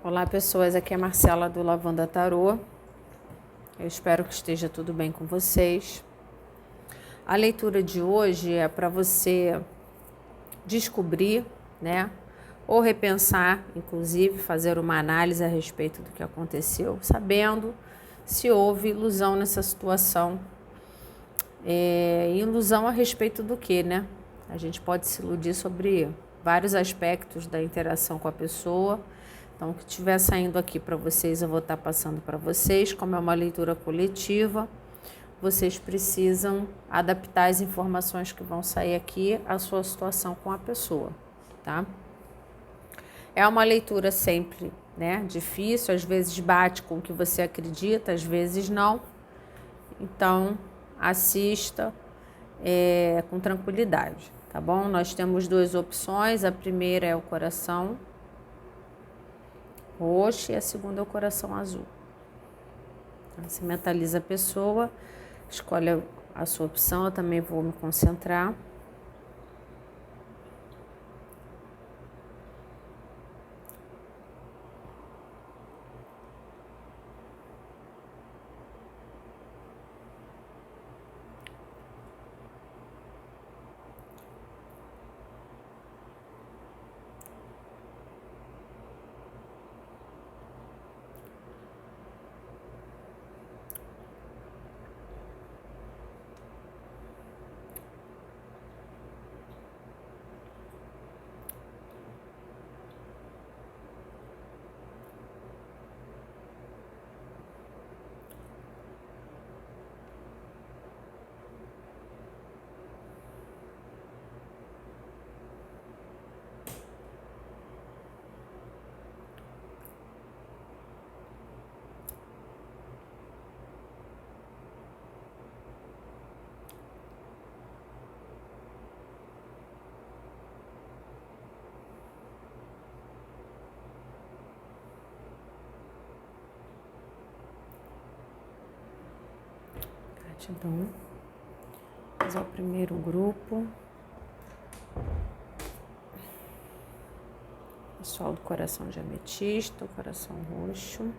Olá pessoas, aqui é a Marcela do Lavanda Tarô. Eu espero que esteja tudo bem com vocês. A leitura de hoje é para você descobrir, né? Ou repensar, inclusive fazer uma análise a respeito do que aconteceu, sabendo se houve ilusão nessa situação. Ilusão a respeito do que, né? A gente pode se iludir sobre vários aspectos da interação com a pessoa. Então, o que estiver saindo aqui para vocês, eu vou estar passando para vocês. Como é uma leitura coletiva, vocês precisam adaptar as informações que vão sair aqui à sua situação com a pessoa, tá? É uma leitura sempre, né, difícil, às vezes bate com o que você acredita, às vezes não. Então, assista com tranquilidade, tá bom? Nós temos duas opções, a primeira é o coração roxo e a segunda é o coração azul. Você mentaliza a pessoa, escolhe a sua opção, eu também vou me concentrar. Gratidão. Vamos ao primeiro grupo. Pessoal do coração de ametista, o coração roxo.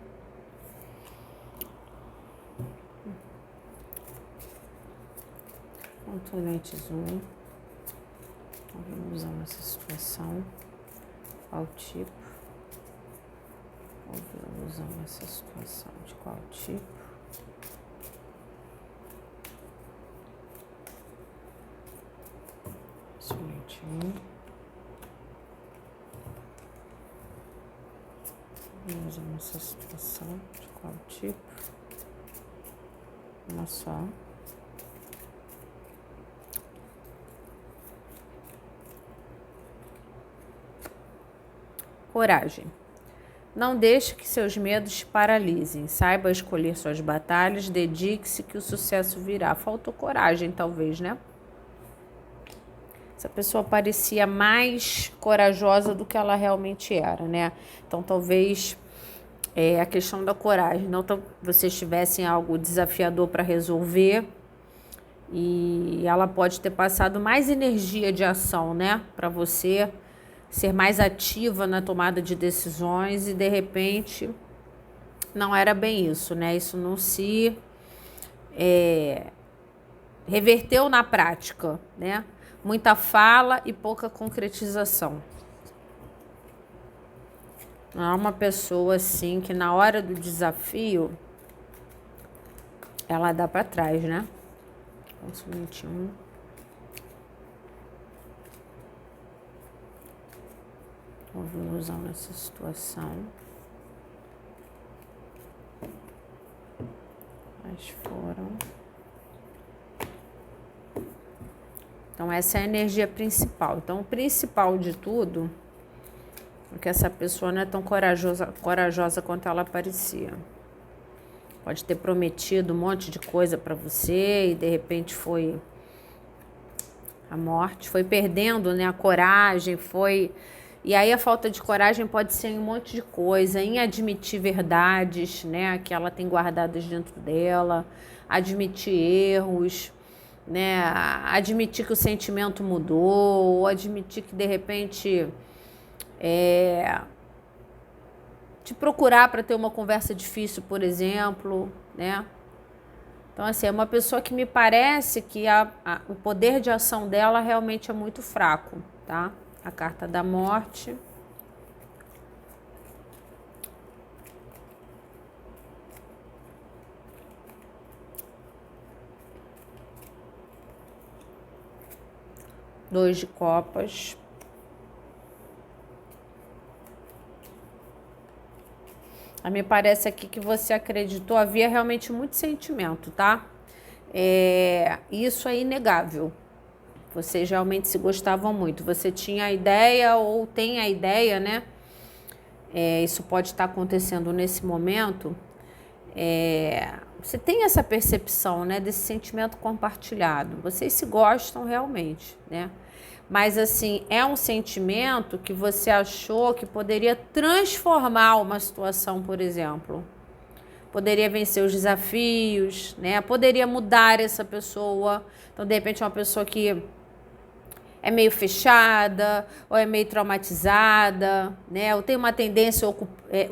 Contonete azul. Vamos usar nessa situação. Qual tipo? Vamos usar nessa situação de qual tipo? Somente um. Vamos usar nessa situação de qual tipo? Uma só. Coragem. Não deixe que seus medos te paralisem. Saiba escolher suas batalhas, dedique-se que o sucesso virá. Faltou coragem, talvez, né? Essa pessoa parecia mais corajosa do que ela realmente era, né? Então, talvez a questão da coragem. Não vocês tivessem algo desafiador para resolver e ela pode ter passado mais energia de ação, né? Para você ser mais ativa na tomada de decisões e, de repente, não era bem isso, né? Isso não se reverteu na prática, né? Muita fala e pouca concretização. Não é uma pessoa assim que na hora do desafio ela dá para trás, né? Somente um. Vamos usar nessa situação. Mas foram. Então, essa é a energia principal. Então, o principal de tudo é que essa pessoa não é tão corajosa quanto ela parecia. Pode ter prometido um monte de coisa para você e, de repente, foi a morte. Foi perdendo, né, a coragem, foi... E aí a falta de coragem pode ser em um monte de coisa, em admitir verdades, né, que ela tem guardadas dentro dela, admitir erros, né, admitir que o sentimento mudou, ou admitir que de repente te procurar para ter uma conversa difícil, por exemplo, né? Então, assim, é uma pessoa que me parece que o poder de ação dela realmente é muito fraco, tá? A carta da morte. Dois de copas. Me parece aqui que você acreditou, havia realmente muito sentimento, tá? Isso é inegável. Vocês realmente se gostavam muito. Você tinha a ideia ou tem a ideia, né? Isso pode estar acontecendo nesse momento. Você tem essa percepção, né? Desse sentimento compartilhado. Vocês se gostam realmente, né? Mas, assim, é um sentimento que você achou que poderia transformar uma situação, por exemplo. Poderia vencer os desafios, né? Poderia mudar essa pessoa. Então, de repente, uma pessoa que é meio fechada ou é meio traumatizada, né? Ou tem uma tendência a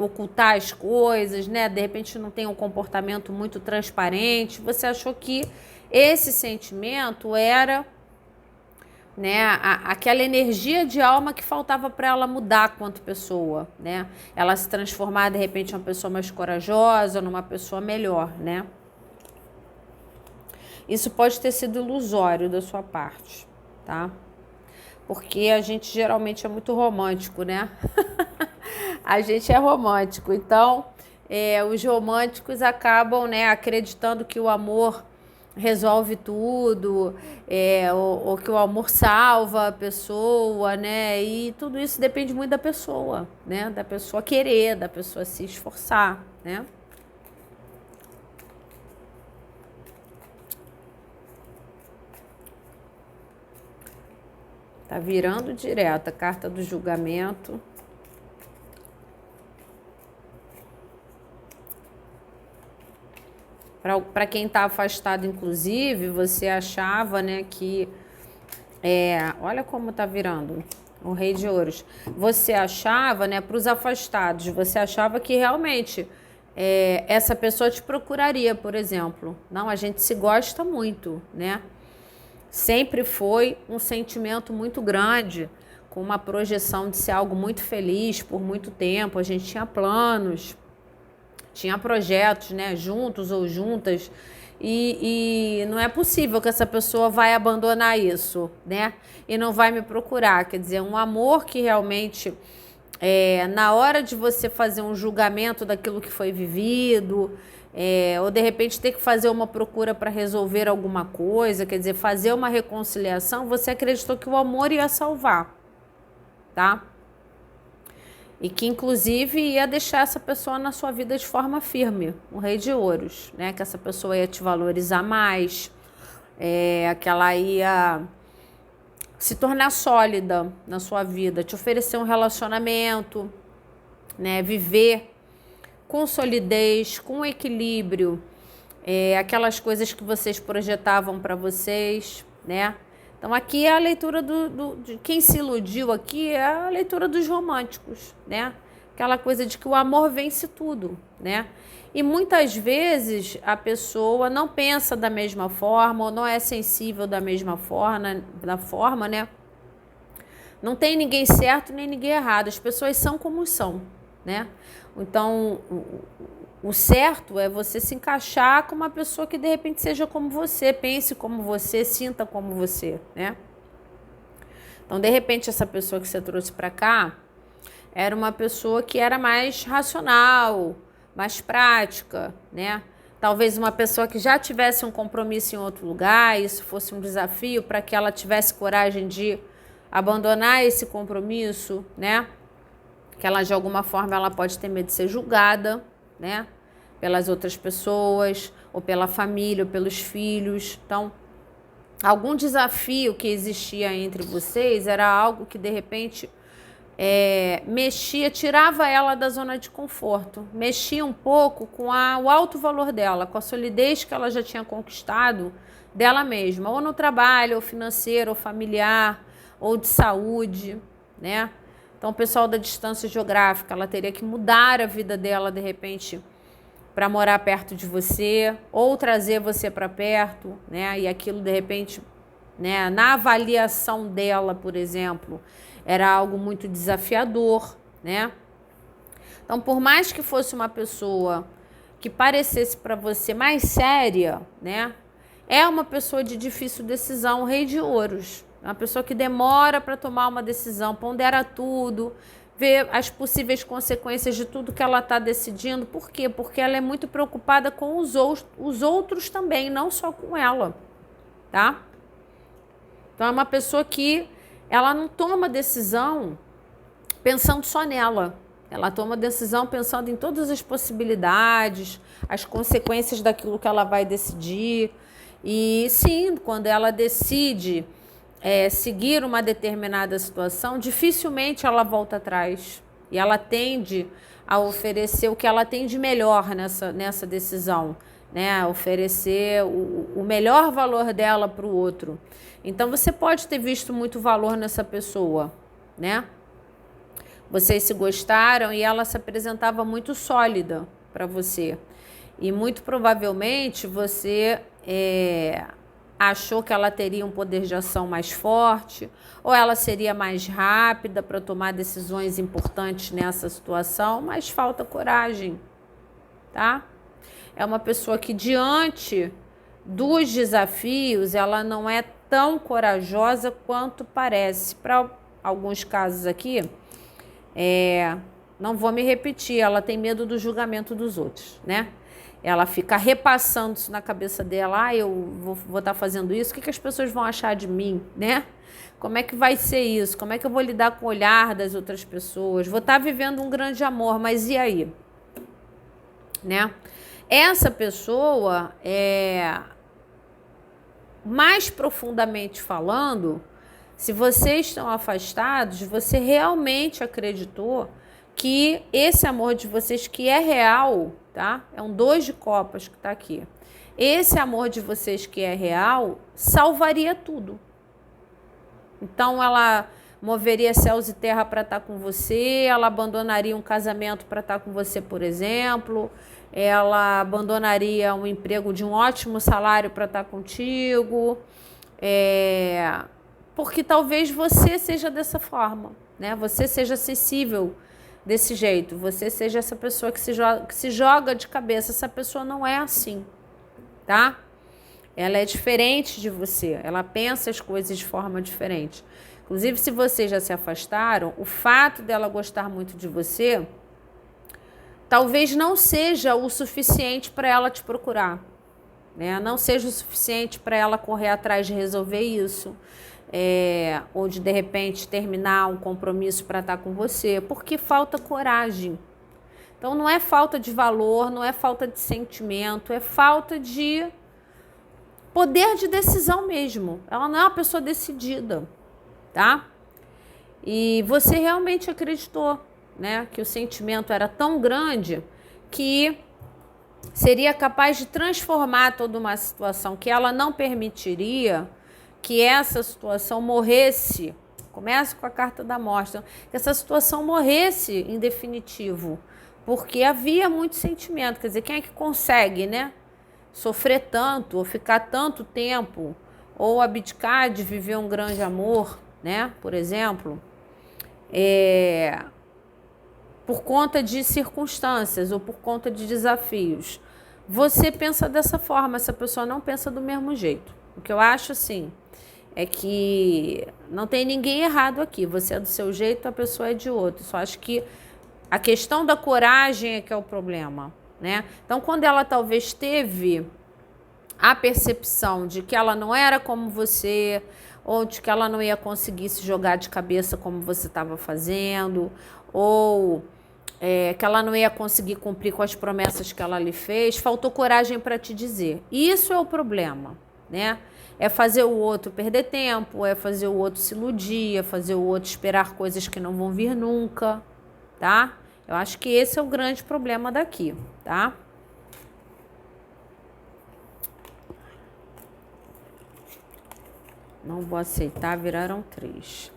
ocultar as coisas, né? De repente, não tem um comportamento muito transparente. Você achou que esse sentimento era... né, aquela energia de alma que faltava para ela mudar quanto pessoa, né? Ela se transformar de repente em uma pessoa mais corajosa, numa pessoa melhor, né? Isso pode ter sido ilusório da sua parte, tá? Porque a gente geralmente é muito romântico, né? A gente é romântico, então os românticos acabam, né, acreditando que o amor resolve tudo, ou que o amor salva a pessoa, né? E tudo isso depende muito da pessoa, né? Da pessoa querer, da pessoa se esforçar, né? Tá virando direto a carta do julgamento. Para quem está afastado, inclusive, você achava, né, que... olha como tá virando o Rei de Ouros. Você achava, né, para os afastados, você achava que realmente essa pessoa te procuraria, por exemplo. Não, a gente se gosta muito, né? Sempre foi um sentimento muito grande, com uma projeção de ser algo muito feliz por muito tempo. A gente tinha planos, tinha projetos, né, juntos ou juntas, e não é possível que essa pessoa vai abandonar isso, né, e não vai me procurar. Quer dizer, um amor que realmente, na hora de você fazer um julgamento daquilo que foi vivido, ou de repente ter que fazer uma procura para resolver alguma coisa, quer dizer, fazer uma reconciliação, você acreditou que o amor ia salvar, tá? E que, inclusive, ia deixar essa pessoa na sua vida de forma firme, o Rei de Ouros, né? Que essa pessoa ia te valorizar mais, que ela ia se tornar sólida na sua vida, te oferecer um relacionamento, né? Viver com solidez, com equilíbrio, aquelas coisas que vocês projetavam para vocês, né? Então, aqui é a leitura de quem se iludiu aqui, é a leitura dos românticos, né? Aquela coisa de que o amor vence tudo, né? E muitas vezes a pessoa não pensa da mesma forma, ou não é sensível da mesma forma, né? Não tem ninguém certo nem ninguém errado, as pessoas são como são, né? Então, o certo é você se encaixar com uma pessoa que de repente seja como você, pense como você, sinta como você, né? Então, de repente, essa pessoa que você trouxe para cá era uma pessoa que era mais racional, mais prática, né? Talvez uma pessoa que já tivesse um compromisso em outro lugar, isso fosse um desafio para que ela tivesse coragem de abandonar esse compromisso, né? Que ela, de alguma forma, ela pode ter medo de ser julgada, né? Pelas outras pessoas, ou pela família, ou pelos filhos. Então, algum desafio que existia entre vocês era algo que, de repente, mexia, tirava ela da zona de conforto, mexia um pouco com o alto valor dela, com a solidez que ela já tinha conquistado dela mesma, ou no trabalho, ou financeiro, ou familiar, ou de saúde, né? Então, o pessoal da distância geográfica, ela teria que mudar a vida dela, de repente, para morar perto de você, ou trazer você para perto, né? E aquilo, de repente, né, na avaliação dela, por exemplo, era algo muito desafiador, né? Então, por mais que fosse uma pessoa que parecesse para você mais séria, né? É uma pessoa de difícil decisão, o rei de ouros. É uma pessoa que demora para tomar uma decisão, pondera tudo, vê as possíveis consequências de tudo que ela está decidindo. Por quê? Porque ela é muito preocupada com os outros também, não só com ela, tá? Então, é uma pessoa que ela não toma decisão pensando só nela. Ela toma decisão pensando em todas as possibilidades, as consequências daquilo que ela vai decidir. E sim, quando ela decide seguir uma determinada situação, dificilmente ela volta atrás. E ela tende a oferecer o que ela tem de melhor nessa decisão, né? Oferecer o melhor valor dela para o outro. Então, você pode ter visto muito valor nessa pessoa, né? Vocês se gostaram e ela se apresentava muito sólida para você. E muito provavelmente você achou que ela teria um poder de ação mais forte, ou ela seria mais rápida para tomar decisões importantes nessa situação, mas falta coragem, tá? É uma pessoa que, diante dos desafios, ela não é tão corajosa quanto parece. Para alguns casos aqui, não vou me repetir, ela tem medo do julgamento dos outros, né? Ela fica repassando isso na cabeça dela, eu vou estar fazendo isso, o que as pessoas vão achar de mim, né? Como é que vai ser isso? Como é que eu vou lidar com o olhar das outras pessoas? Vou estar vivendo um grande amor, mas e aí? Né? Essa pessoa, mais profundamente falando, se vocês estão afastados, você realmente acreditou que esse amor de vocês, que é real, tá? É um 2 de copas que tá aqui. Esse amor de vocês que é real, salvaria tudo. Então, ela moveria céus e terra para estar com você, ela abandonaria um casamento para estar com você, por exemplo, ela abandonaria um emprego de um ótimo salário para estar contigo, porque talvez você seja dessa forma, né? Você seja acessível desse jeito, você seja essa pessoa que se joga de cabeça. Essa pessoa não é assim, tá? Ela é diferente de você, ela pensa as coisas de forma diferente. Inclusive, se vocês já se afastaram, o fato dela gostar muito de você talvez não seja o suficiente para ela te procurar, né? Não seja o suficiente para ela correr atrás de resolver isso, ou de repente terminar um compromisso para estar com você, porque falta coragem. Então, não é falta de valor, não é falta de sentimento, é falta de poder de decisão mesmo. Ela não é uma pessoa decidida, tá? E você realmente acreditou, né, que o sentimento era tão grande que seria capaz de transformar toda uma situação, que ela não permitiria que essa situação morresse. Começa com a carta da morte. Que essa situação morresse em definitivo, porque havia muito sentimento. Quer dizer, quem é que consegue, né, sofrer tanto, ou ficar tanto tempo, ou abdicar de viver um grande amor, né, por exemplo, por conta de circunstâncias ou por conta de desafios? Você pensa dessa forma, essa pessoa não pensa do mesmo jeito. O que eu acho, assim, é que não tem ninguém errado aqui. Você é do seu jeito, a pessoa é de outro. Só acho que a questão da coragem é que é o problema, né? Então, quando ela talvez teve a percepção de que ela não era como você, ou de que ela não ia conseguir se jogar de cabeça como você estava fazendo, ou que ela não ia conseguir cumprir com as promessas que ela lhe fez, faltou coragem para te dizer. Isso é o problema, né? É fazer o outro perder tempo, é fazer o outro se iludir, é fazer o outro esperar coisas que não vão vir nunca, tá? Eu acho que esse é o grande problema daqui, tá? Não vou aceitar, viraram 3.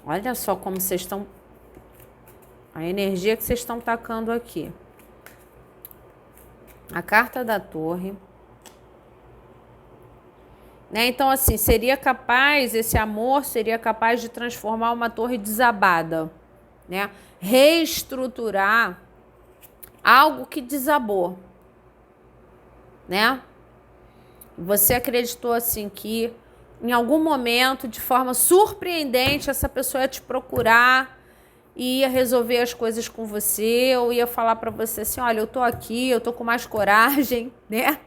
Olha só como vocês estão... A energia que vocês estão tacando aqui. A carta da Torre. Né? Então, assim, seria capaz, esse amor seria capaz de transformar uma torre desabada, né? Reestruturar algo que desabou, né? Você acreditou, assim, que em algum momento, de forma surpreendente, essa pessoa ia te procurar e ia resolver as coisas com você, ou ia falar para você assim, olha, eu tô aqui, eu tô com mais coragem, né?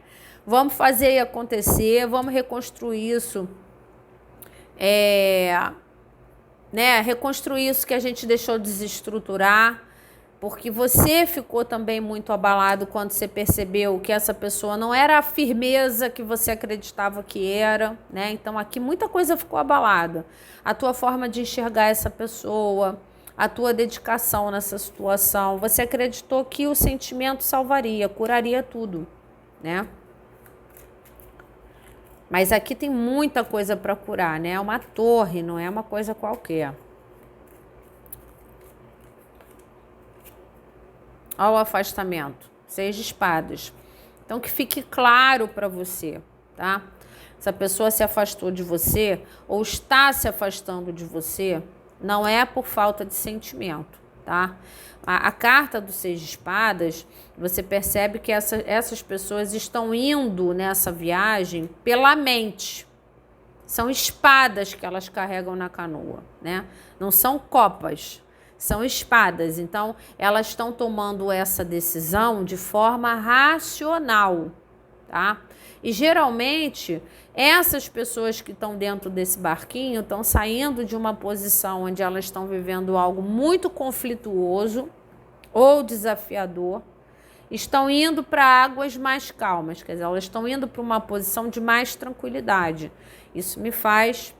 Vamos fazer e acontecer, vamos reconstruir isso, né? Reconstruir isso que a gente deixou desestruturar, porque você ficou também muito abalado quando você percebeu que essa pessoa não era a firmeza que você acreditava que era, né? Então aqui muita coisa ficou abalada. A tua forma de enxergar essa pessoa, a tua dedicação nessa situação, você acreditou que o sentimento salvaria, curaria tudo, né? Mas aqui tem muita coisa para curar, né? É uma torre, não é uma coisa qualquer. Olha o afastamento. 6 de espadas. Então, que fique claro para você, tá? Se a pessoa se afastou de você ou está se afastando de você, não é por falta de sentimento, tá? A carta do 6 de espadas, você percebe que essas pessoas estão indo nessa viagem pela mente. São espadas que elas carregam na canoa, né? Não são copas, são espadas. Então, elas estão tomando essa decisão de forma racional, tá? E geralmente, essas pessoas que estão dentro desse barquinho estão saindo de uma posição onde elas estão vivendo algo muito conflituoso ou desafiador, estão indo para águas mais calmas, quer dizer, elas estão indo para uma posição de mais tranquilidade. Isso me faz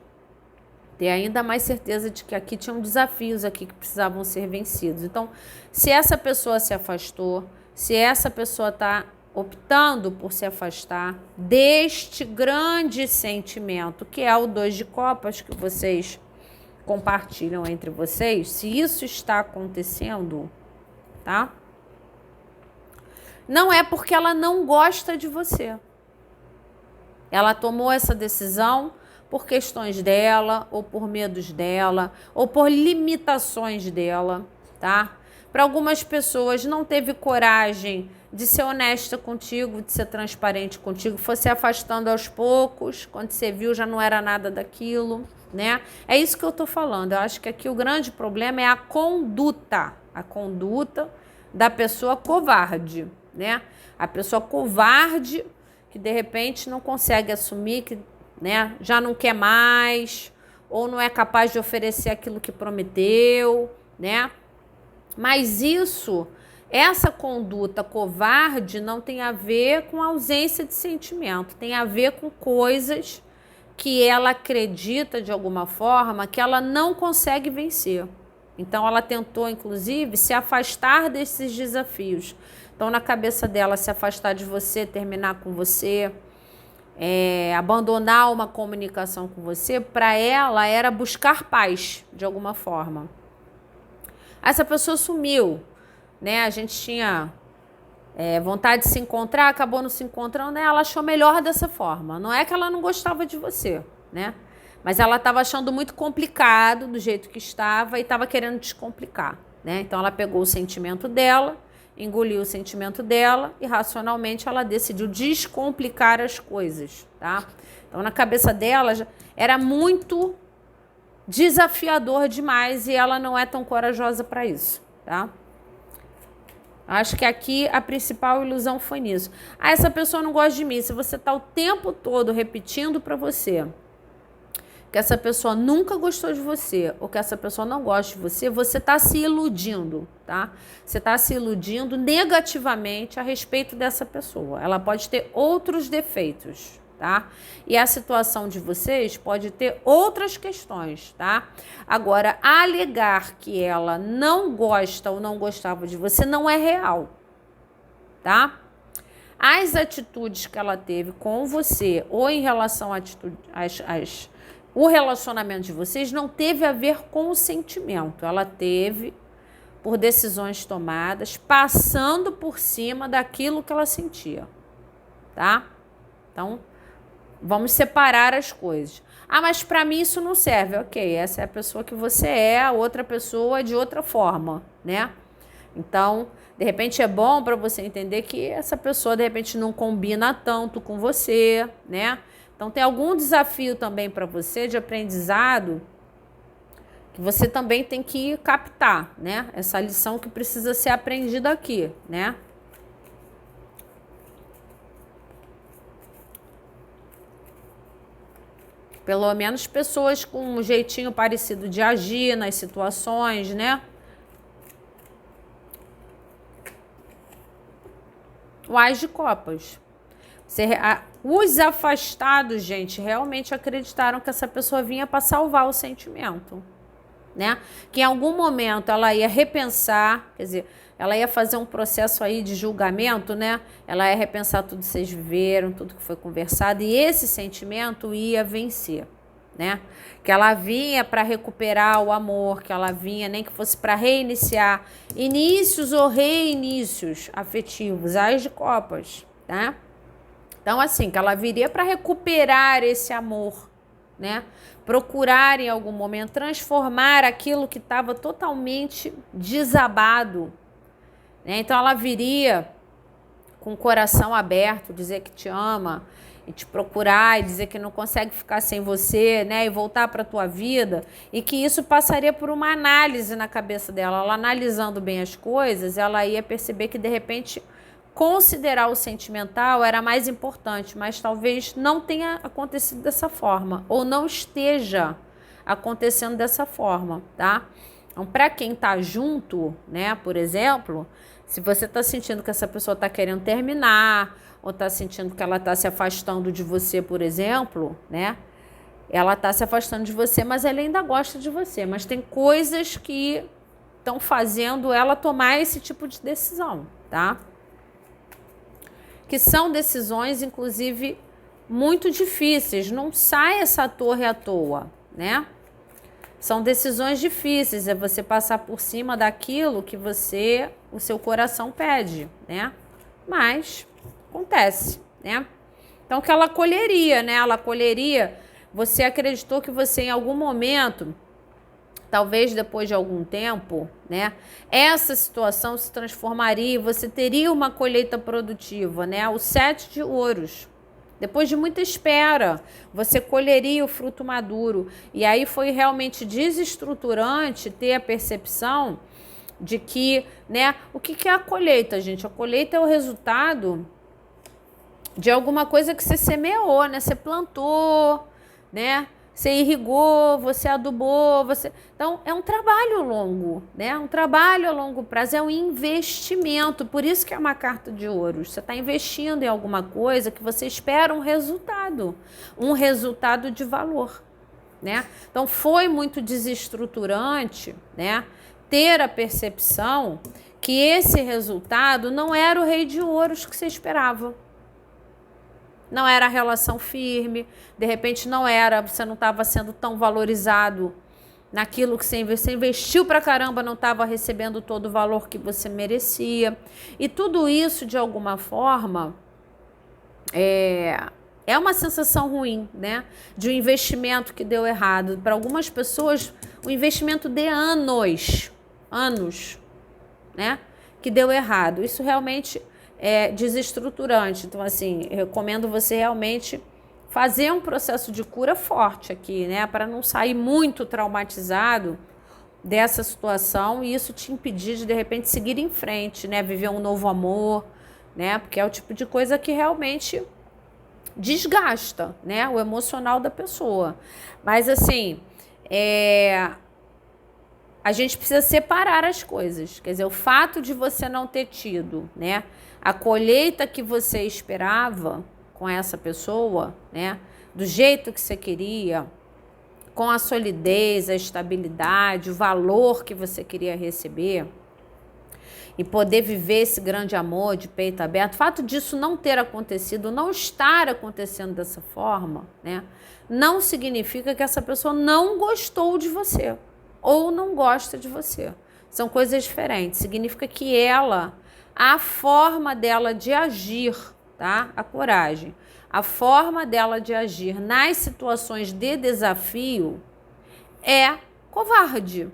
ter ainda mais certeza de que aqui tinham desafios aqui que precisavam ser vencidos. Então, se essa pessoa se afastou, se essa pessoa está optando por se afastar deste grande sentimento, que é o 2 de copas que vocês compartilham entre vocês, se isso está acontecendo, tá? Não é porque ela não gosta de você. Ela tomou essa decisão por questões dela, ou por medos dela, ou por limitações dela, tá? Para algumas pessoas não teve coragem de ser honesta contigo, de ser transparente contigo, foi se afastando aos poucos, quando você viu já não era nada daquilo, né? É isso que eu tô falando. Eu acho que aqui o grande problema é a conduta da pessoa covarde, né? A pessoa covarde que de repente não consegue assumir que, né, já não quer mais, ou não é capaz de oferecer aquilo que prometeu, né? Mas essa conduta covarde não tem a ver com ausência de sentimento, tem a ver com coisas que ela acredita de alguma forma que ela não consegue vencer. Então ela tentou, inclusive, se afastar desses desafios. Então, na cabeça dela, se afastar de você, terminar com você, abandonar uma comunicação com você, para ela era buscar paz, de alguma forma. Essa pessoa sumiu, né? A gente tinha vontade de se encontrar, acabou não se encontrando, né? Ela achou melhor dessa forma. Não é que ela não gostava de você, né? Mas ela estava achando muito complicado do jeito que estava e estava querendo descomplicar, né? Então, ela pegou o sentimento dela, engoliu o sentimento dela e racionalmente ela decidiu descomplicar as coisas, tá? Então, na cabeça dela era muito desafiador demais e ela não é tão corajosa para isso, tá? Acho que aqui a principal ilusão foi nisso. Ah, essa pessoa não gosta de mim. Se você tá o tempo todo repetindo para você que essa pessoa nunca gostou de você ou que essa pessoa não gosta de você, você está se iludindo, tá? Você está se iludindo negativamente a respeito dessa pessoa. Ela pode ter outros defeitos, tá? E a situação de vocês pode ter outras questões, tá? Agora, alegar que ela não gosta ou não gostava de você não é real, tá? As atitudes que ela teve com você ou em relação às o relacionamento de vocês não teve a ver com o sentimento, ela teve por decisões tomadas, passando por cima daquilo que ela sentia, tá? Então, vamos separar as coisas. Ah, mas para mim isso não serve. Ok, essa é a pessoa que você é, a outra pessoa de outra forma, né? Então, de repente é bom para você entender que essa pessoa, de repente, não combina tanto com você, né? Então, tem algum desafio também para você de aprendizado que você também tem que captar, né? Essa lição que precisa ser aprendida aqui, né? Pelo menos pessoas com um jeitinho parecido de agir nas situações, né? O Ás de Copas. Os afastados, gente, realmente acreditaram que essa pessoa vinha para salvar o sentimento, né? Que em algum momento ela ia repensar, quer dizer, ela ia fazer um processo aí de julgamento, né? Ela ia repensar tudo que vocês viveram, tudo que foi conversado, e esse sentimento ia vencer, né? Que ela vinha para recuperar o amor, que ela vinha, nem que fosse para reiniciar inícios ou reinícios afetivos, Ás de Copas, tá? Então, assim, que ela viria para recuperar esse amor, né? Procurar em algum momento transformar aquilo que estava totalmente desabado, né? Então, ela viria com o coração aberto, dizer que te ama, e te procurar e dizer que não consegue ficar sem você, né? E voltar para a tua vida, e que isso passaria por uma análise na cabeça dela. Ela analisando bem as coisas, ela ia perceber que, de repente, considerar o sentimental era mais importante, mas talvez não tenha acontecido dessa forma, ou não esteja acontecendo dessa forma, tá? Então, para quem tá junto, né, por exemplo, se você tá sentindo que essa pessoa tá querendo terminar, ou tá sentindo que ela tá se afastando de você, por exemplo, né, ela tá se afastando de você, mas ela ainda gosta de você, mas tem coisas que estão fazendo ela tomar esse tipo de decisão, tá? Que são decisões, inclusive, muito difíceis. Não sai essa torre à toa, né? São decisões difíceis, é você passar por cima daquilo que o seu coração pede, né? Mas acontece, né? Então, que ela colheria, né? Ela colheria, você acreditou que você em algum momento, talvez depois de algum tempo, né, essa situação se transformaria e você teria uma colheita produtiva, né? O 7 de ouros. Depois de muita espera, você colheria o fruto maduro. E aí foi realmente desestruturante ter a percepção de que, né, o que é a colheita, gente? A colheita é o resultado de alguma coisa que você semeou, né? Você plantou, né? Você irrigou, você adubou, você... Então, é um trabalho longo, né? Um trabalho a longo prazo, é um investimento. Por isso que é uma carta de ouros. Você está investindo em alguma coisa que você espera um resultado de valor, né? Então, foi muito desestruturante, né? Ter a percepção que esse resultado não era o rei de ouros que você esperava. Não era a relação firme, de repente você não estava sendo tão valorizado naquilo que você investiu pra caramba, não estava recebendo todo o valor que você merecia. E tudo isso, de alguma forma, é uma sensação ruim, né? De um investimento que deu errado. Para algumas pessoas, um investimento de anos, né? Que deu errado. Isso realmente é desestruturante. Então, assim, eu recomendo você realmente fazer um processo de cura forte aqui, né? Para não sair muito traumatizado dessa situação e isso te impedir de repente, seguir em frente, né? Viver um novo amor, né? Porque é o tipo de coisa que realmente desgasta, né? O emocional da pessoa. Mas, assim, a gente precisa separar as coisas. Quer dizer, o fato de você não ter tido, né, a colheita que você esperava com essa pessoa, né, do jeito que você queria, com a solidez, a estabilidade, o valor que você queria receber, e poder viver esse grande amor de peito aberto, o fato disso não ter acontecido, não estar acontecendo dessa forma, né, não significa que essa pessoa não gostou de você ou não gosta de você. São coisas diferentes. Significa que a forma dela de agir, tá? A coragem, a forma dela de agir nas situações de desafio é covarde.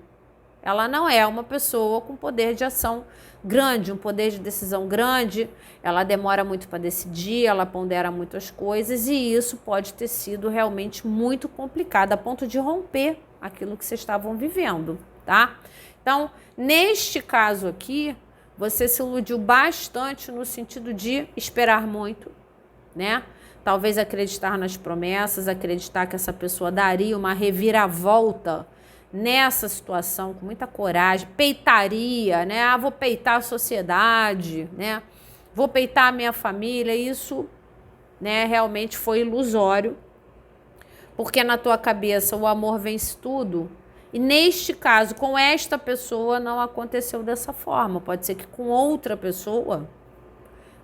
Ela não é uma pessoa com poder de ação grande, um poder de decisão grande. Ela demora muito para decidir, ela pondera muitas coisas e isso pode ter sido realmente muito complicado, a ponto de romper aquilo que vocês estavam vivendo, tá? Então, neste caso aqui, você se iludiu bastante no sentido de esperar muito, né? Talvez acreditar nas promessas, acreditar que essa pessoa daria uma reviravolta nessa situação com muita coragem, peitaria, né? Ah, vou peitar a sociedade, né? Vou peitar a minha família. Isso, né, realmente foi ilusório, porque na tua cabeça o amor vence tudo. E neste caso, com esta pessoa, não aconteceu dessa forma. Pode ser que com outra pessoa,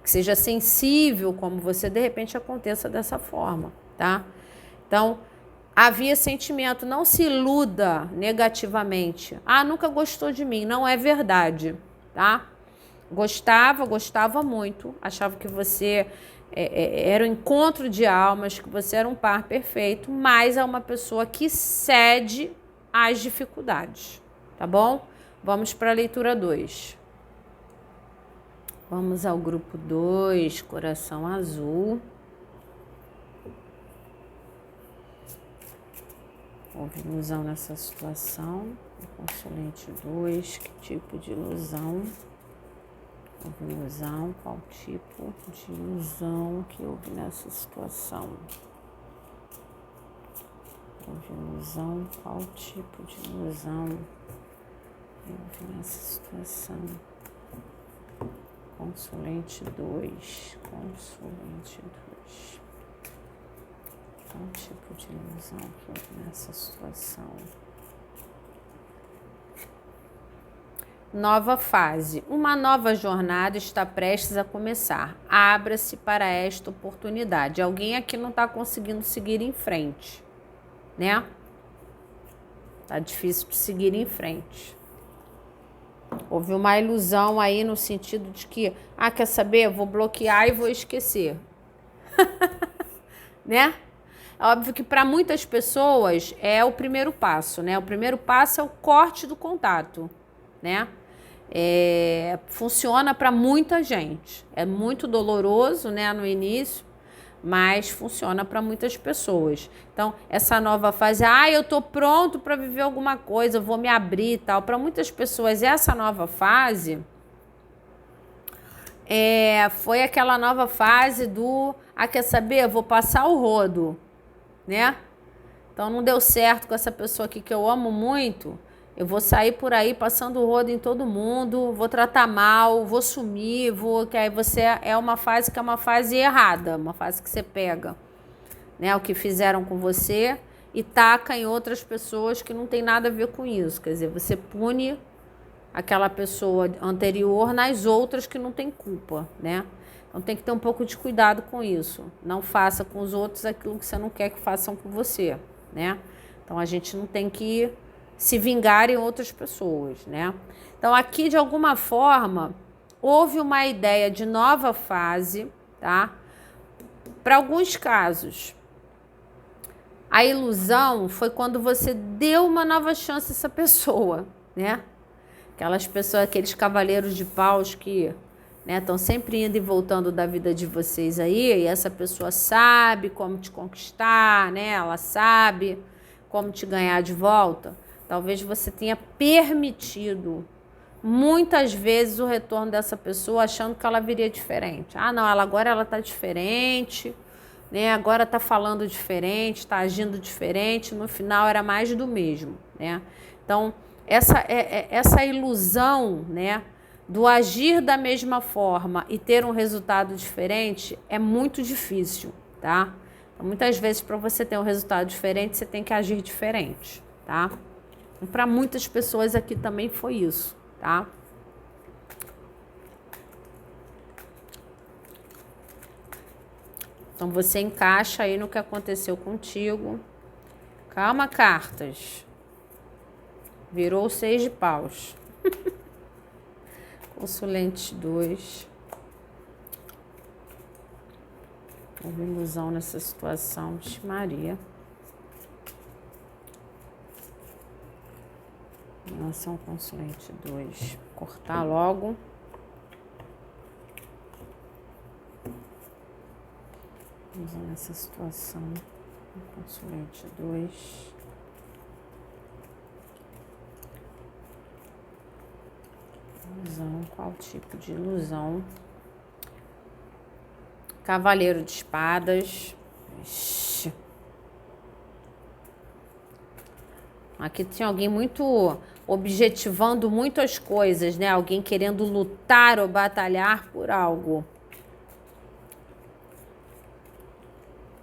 que seja sensível como você, de repente aconteça dessa forma, tá? Então, havia sentimento, não se iluda negativamente. Ah, nunca gostou de mim, não é verdade, tá? Gostava muito, achava que você era um encontro de almas, que você era um par perfeito, mas é uma pessoa que cede às dificuldades, tá bom? Vamos para a leitura 2. Vamos ao grupo 2, coração azul. Houve ilusão nessa situação. Consulente 2, que tipo de ilusão? Houve ilusão, qual tipo de ilusão que houve nessa situação? Houve ilusão, qual tipo de ilusão que houve nessa situação? Consulente 2, consulente 2. Qual tipo de ilusão que houve nessa situação? Nova fase. Uma nova jornada está prestes a começar. Abra-se para esta oportunidade. Alguém aqui não está conseguindo seguir em frente, né? Tá difícil de seguir em frente. Houve uma ilusão aí no sentido de que, quer saber? Eu vou bloquear e vou esquecer. Né? Óbvio que para muitas pessoas é o primeiro passo, né? O primeiro passo é o corte do contato, né? Funciona para muita gente. É muito doloroso, né, no início, mas funciona para muitas pessoas. Então, essa nova fase, eu tô pronto para viver alguma coisa, eu vou me abrir e tal. Para muitas pessoas, essa nova fase foi aquela nova fase do, quer saber? Eu vou passar o rodo, né? Então, não deu certo com essa pessoa aqui que eu amo muito. Eu vou sair por aí passando o rodo em todo mundo, vou tratar mal, vou sumir, que aí você é uma fase que é uma fase errada, uma fase que você pega, né, o que fizeram com você e taca em outras pessoas que não tem nada a ver com isso. Quer dizer, você pune aquela pessoa anterior nas outras que não tem culpa, né? Então tem que ter um pouco de cuidado com isso. Não faça com os outros aquilo que você não quer que façam com você, né? Então a gente não tem que se vingar em outras pessoas, né? Então aqui, de alguma forma, houve uma ideia de nova fase, tá? Para alguns casos, a ilusão foi quando você deu uma nova chance a essa pessoa, né? Aquelas pessoas, aqueles cavaleiros de paus que, né, estão sempre indo e voltando da vida de vocês aí, e essa pessoa sabe como te conquistar, né? Ela sabe como te ganhar de volta. Talvez você tenha permitido muitas vezes o retorno dessa pessoa achando que ela viria diferente. Não, agora ela está diferente, né? Agora está falando diferente, está agindo diferente. No final era mais do mesmo, né? Então, essa ilusão, né, do agir da mesma forma e ter um resultado diferente é muito difícil, tá? Então, muitas vezes, para você ter um resultado diferente, você tem que agir diferente, tá? Para muitas pessoas aqui também foi isso, tá? Então, você encaixa aí no que aconteceu contigo. Calma, cartas. Virou o 6 de paus. Consulente 2. Houve ilusão nessa situação. Vixe Maria. Relação consulente 2. Cortar logo. Vamos nessa situação. Consulente 2. Ilusão. Qual tipo de ilusão? Cavaleiro de espadas. Ixi. Aqui tem alguém muito objetivando muitas coisas, né? Alguém querendo lutar ou batalhar por algo.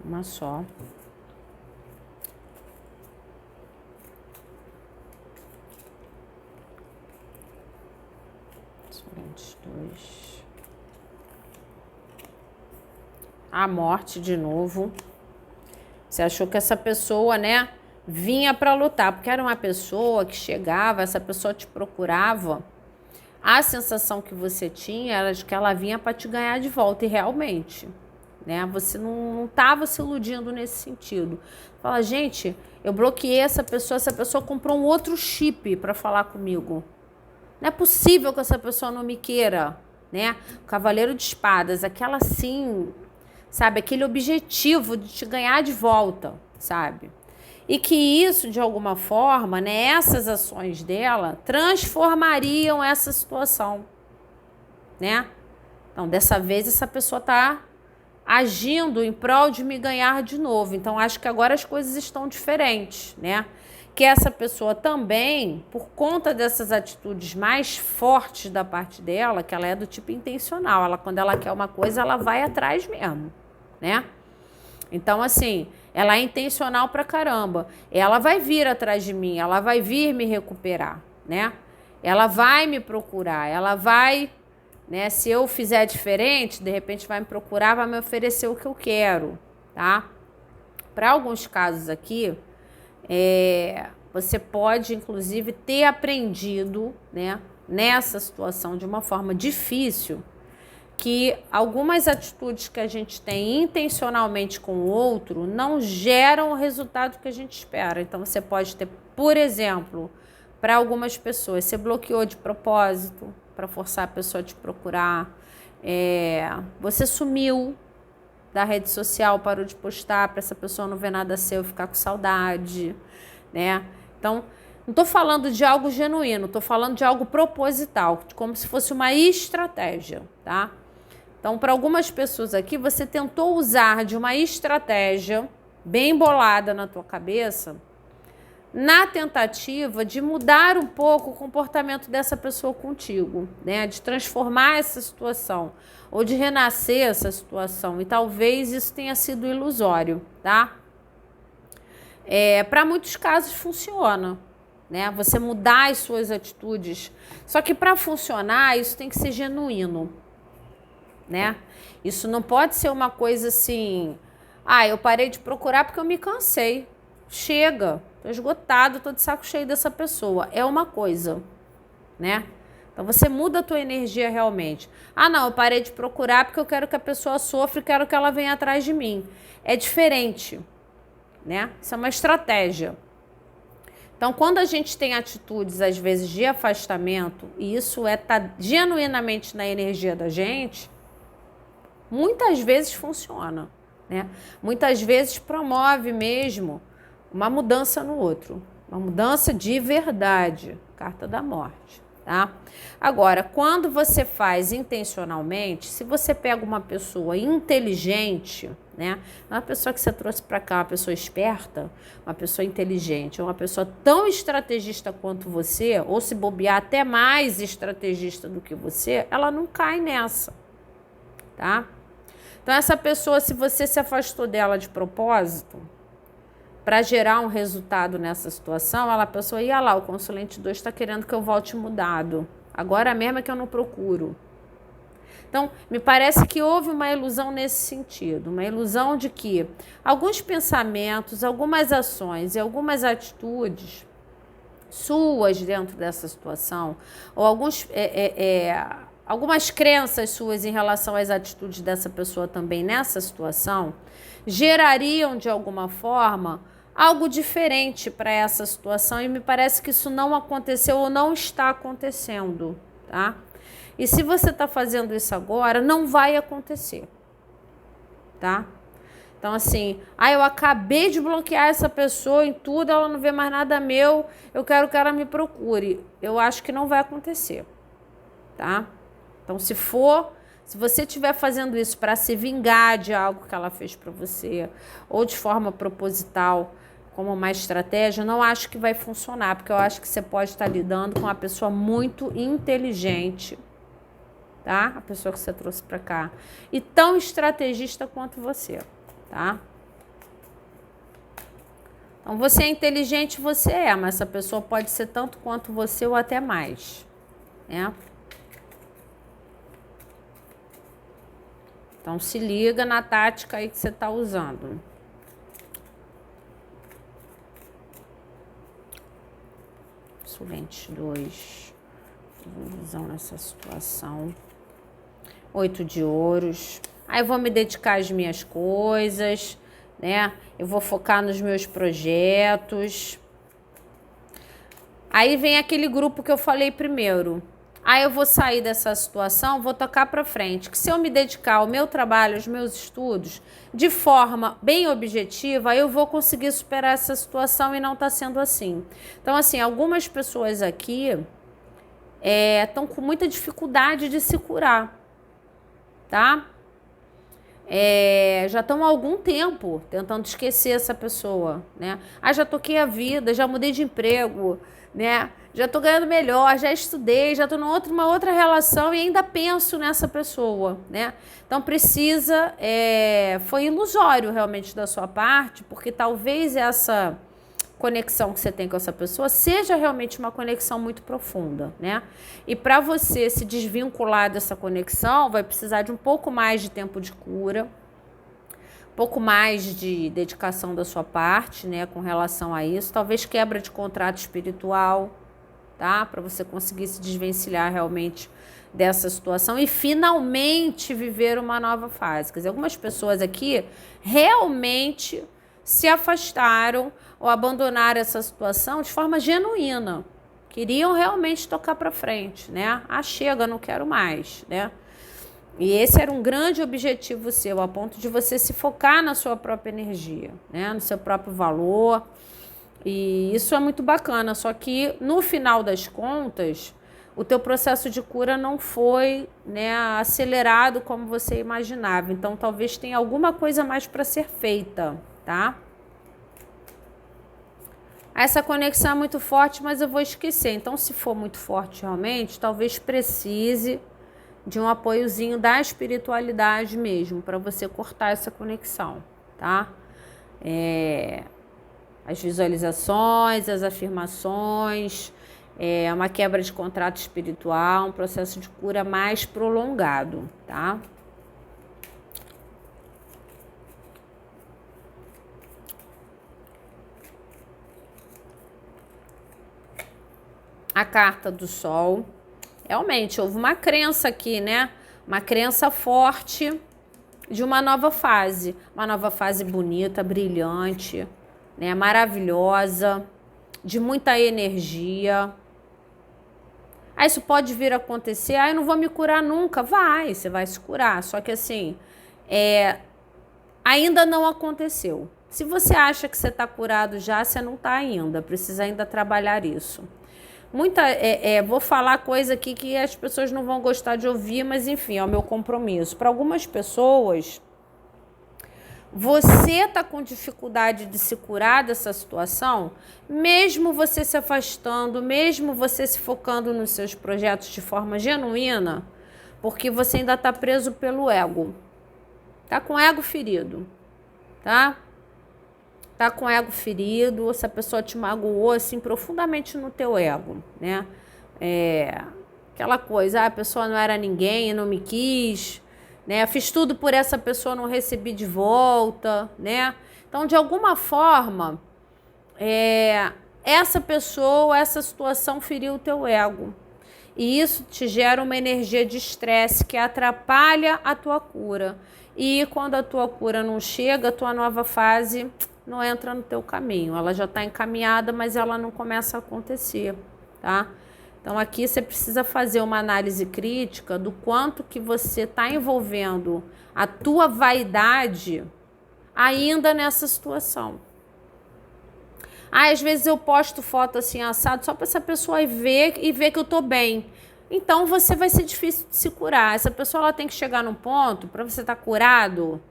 Uma só. Somente 2. A morte de novo. Você achou que essa pessoa, né, vinha para lutar, porque era uma pessoa que chegava, essa pessoa te procurava. A sensação que você tinha era de que ela vinha para te ganhar de volta, e realmente, né, você não estava se iludindo nesse sentido. Fala, gente, eu bloqueei essa pessoa comprou um outro chip para falar comigo. Não é possível que essa pessoa não me queira, né? O Cavaleiro de Espadas, aquela assim, sabe, aquele objetivo de te ganhar de volta, sabe? E que isso, de alguma forma, né, essas ações dela transformariam essa situação, né? Então, dessa vez, essa pessoa está agindo em prol de me ganhar de novo. Então, acho que agora as coisas estão diferentes, né? Que essa pessoa também, por conta dessas atitudes mais fortes da parte dela, que ela é do tipo intencional, ela, quando ela quer uma coisa, ela vai atrás mesmo, né? Então, assim, ela é intencional pra caramba. Ela vai vir atrás de mim, ela vai vir me recuperar, né? Ela vai me procurar, ela vai, né? Se eu fizer diferente, de repente vai me procurar, vai me oferecer o que eu quero, tá? Para alguns casos aqui, você pode, inclusive, ter aprendido, né, nessa situação de uma forma difícil, que algumas atitudes que a gente tem intencionalmente com o outro não geram o resultado que a gente espera. Então, você pode ter, por exemplo, para algumas pessoas, você bloqueou de propósito para forçar a pessoa a te procurar, você sumiu da rede social, parou de postar para essa pessoa não ver nada seu, ficar com saudade, né? Então, não estou falando de algo genuíno, estou falando de algo proposital, como se fosse uma estratégia, tá? Então, para algumas pessoas aqui, você tentou usar de uma estratégia bem bolada na tua cabeça, na tentativa de mudar um pouco o comportamento dessa pessoa contigo, né? De transformar essa situação, ou de renascer essa situação, e talvez isso tenha sido ilusório, tá? Para muitos casos funciona, né? Você mudar as suas atitudes, só que para funcionar isso tem que ser genuíno, né? Isso não pode ser uma coisa assim, eu parei de procurar porque eu me cansei. Chega, tô esgotado, tô de saco cheio dessa pessoa. É uma coisa, né? Então você muda a tua energia realmente. Não, eu parei de procurar porque eu quero que a pessoa sofra e quero que ela venha atrás de mim. É diferente, né? Isso é uma estratégia. Então, quando a gente tem atitudes, às vezes, de afastamento, e isso tá genuinamente na energia da gente, muitas vezes funciona, né? Muitas vezes promove mesmo uma mudança no outro, uma mudança de verdade, carta da morte, tá? Agora, quando você faz intencionalmente, se você pega uma pessoa inteligente, né? Uma pessoa que você trouxe para cá, uma pessoa esperta, uma pessoa inteligente, uma pessoa tão estrategista quanto você, ou se bobear até mais estrategista do que você, ela não cai nessa, tá? Então, essa pessoa, se você se afastou dela de propósito, para gerar um resultado nessa situação, a pessoa ia lá, o consulente 2 está querendo que eu volte mudado. Agora mesmo é que eu não procuro. Então, me parece que houve uma ilusão nesse sentido, uma ilusão de que alguns pensamentos, algumas ações e algumas atitudes suas dentro dessa situação, ou algumas crenças suas em relação às atitudes dessa pessoa também nessa situação, gerariam de alguma forma algo diferente para essa situação, e me parece que isso não aconteceu ou não está acontecendo, tá? E se você está fazendo isso agora, não vai acontecer, tá? Então, assim, eu acabei de bloquear essa pessoa em tudo, ela não vê mais nada meu, eu quero que ela me procure. Eu acho que não vai acontecer, tá? Então, se você estiver fazendo isso para se vingar de algo que ela fez para você, ou de forma proposital, como uma estratégia, eu não acho que vai funcionar, porque eu acho que você pode estar lidando com uma pessoa muito inteligente, tá? A pessoa que você trouxe para cá. E tão estrategista quanto você, tá? Então, você é inteligente, você é, mas essa pessoa pode ser tanto quanto você ou até mais, né? Então, se liga na tática aí que você está usando. Solente 2. Visão nessa situação. 8 de ouros. Aí eu vou me dedicar às minhas coisas, né? Eu vou focar nos meus projetos. Aí vem aquele grupo que eu falei primeiro. Aí eu vou sair dessa situação, vou tocar para frente. Que se eu me dedicar ao meu trabalho, aos meus estudos, de forma bem objetiva, eu vou conseguir superar essa situação, e não está sendo assim. Então, assim, algumas pessoas aqui estão com muita dificuldade de se curar, tá? Já estão há algum tempo tentando esquecer essa pessoa, né? Já toquei a vida, já mudei de emprego, né? Já estou ganhando melhor, já estudei, já estou numa outra relação e ainda penso nessa pessoa, né? Então precisa, foi ilusório realmente da sua parte, porque talvez essa conexão que você tem com essa pessoa seja realmente uma conexão muito profunda, né? E para você se desvincular dessa conexão, vai precisar de um pouco mais de tempo de cura, um pouco mais de dedicação da sua parte, né, com relação a isso, talvez quebra de contrato espiritual, tá? Para você conseguir se desvencilhar realmente dessa situação e finalmente viver uma nova fase. Quer dizer, algumas pessoas aqui realmente se afastaram ou abandonaram essa situação de forma genuína. Queriam realmente tocar para frente, né? Chega, não quero mais, né? E esse era um grande objetivo seu, a ponto de você se focar na sua própria energia, né? No seu próprio valor. E isso é muito bacana, só que no final das contas, o teu processo de cura não foi, né, acelerado como você imaginava. Então, talvez tenha alguma coisa mais para ser feita, tá? Essa conexão é muito forte, mas eu vou esquecer. Então, se for muito forte realmente, talvez precise de um apoiozinho da espiritualidade mesmo, para você cortar essa conexão, tá? As visualizações, as afirmações, uma quebra de contrato espiritual, um processo de cura mais prolongado, tá? A carta do Sol. Realmente, houve uma crença aqui, né? Uma crença forte de uma nova fase bonita, brilhante, né? Maravilhosa, de muita energia. Isso pode vir a acontecer, eu não vou me curar nunca. Você vai se curar, só que assim, ainda não aconteceu. Se você acha que você está curado já, você não está ainda, precisa ainda trabalhar isso. Vou falar coisa aqui que as pessoas não vão gostar de ouvir, mas enfim, é o meu compromisso. Para algumas pessoas, você está com dificuldade de se curar dessa situação, mesmo você se afastando, mesmo você se focando nos seus projetos de forma genuína, porque você ainda está preso pelo ego. Tá com o ego ferido, tá? Tá com o ego ferido, essa pessoa te magoou assim profundamente no teu ego, né? aquela coisa, a pessoa não era ninguém, não me quis, né? Fiz tudo por essa pessoa, não recebi de volta, né? Então, de alguma forma, essa pessoa, essa situação feriu o teu ego. E isso te gera uma energia de estresse que atrapalha a tua cura. E quando a tua cura não chega, a tua nova fase não entra no teu caminho. Ela já está encaminhada, mas ela não começa a acontecer, tá? Então aqui você precisa fazer uma análise crítica do quanto que você está envolvendo a tua vaidade ainda nessa situação. Às vezes eu posto foto assim assado só para essa pessoa ver que eu tô bem. Então você vai ser difícil de se curar. Essa pessoa ela tem que chegar num ponto para você estar curado.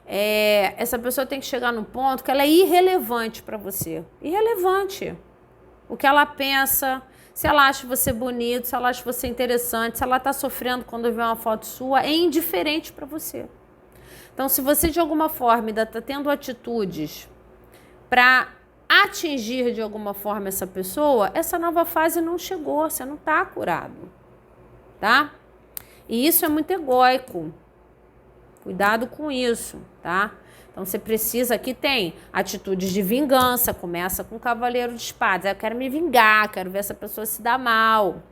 Essa pessoa tem que chegar num ponto que ela é irrelevante para você. Irrelevante. O que ela pensa, se ela acha você bonito, se ela acha você interessante, se ela está sofrendo quando vê uma foto sua, é indiferente para você. Então, se você de alguma forma ainda está tendo atitudes para atingir de alguma forma essa pessoa, essa nova fase não chegou, você não está curado, tá? E isso é muito egóico. Cuidado com isso, tá? Então você precisa, aqui tem atitudes de vingança, começa com o cavaleiro de espadas. Eu quero me vingar, quero ver essa pessoa se dar mal,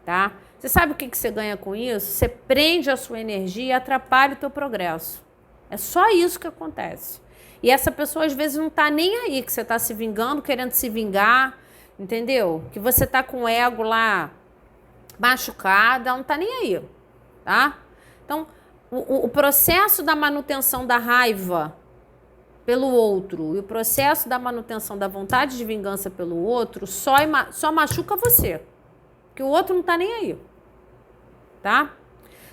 tá? Você sabe o que você ganha com isso? Você prende a sua energia e atrapalha o teu progresso. É só isso que acontece. E essa pessoa às vezes não tá nem aí, que você tá se vingando, querendo se vingar, entendeu? Que você tá com o ego lá machucado, ela não tá nem aí, tá? Então, o processo da manutenção da raiva pelo outro e o processo da manutenção da vontade de vingança pelo outro só machuca você, porque o outro não tá nem aí, tá?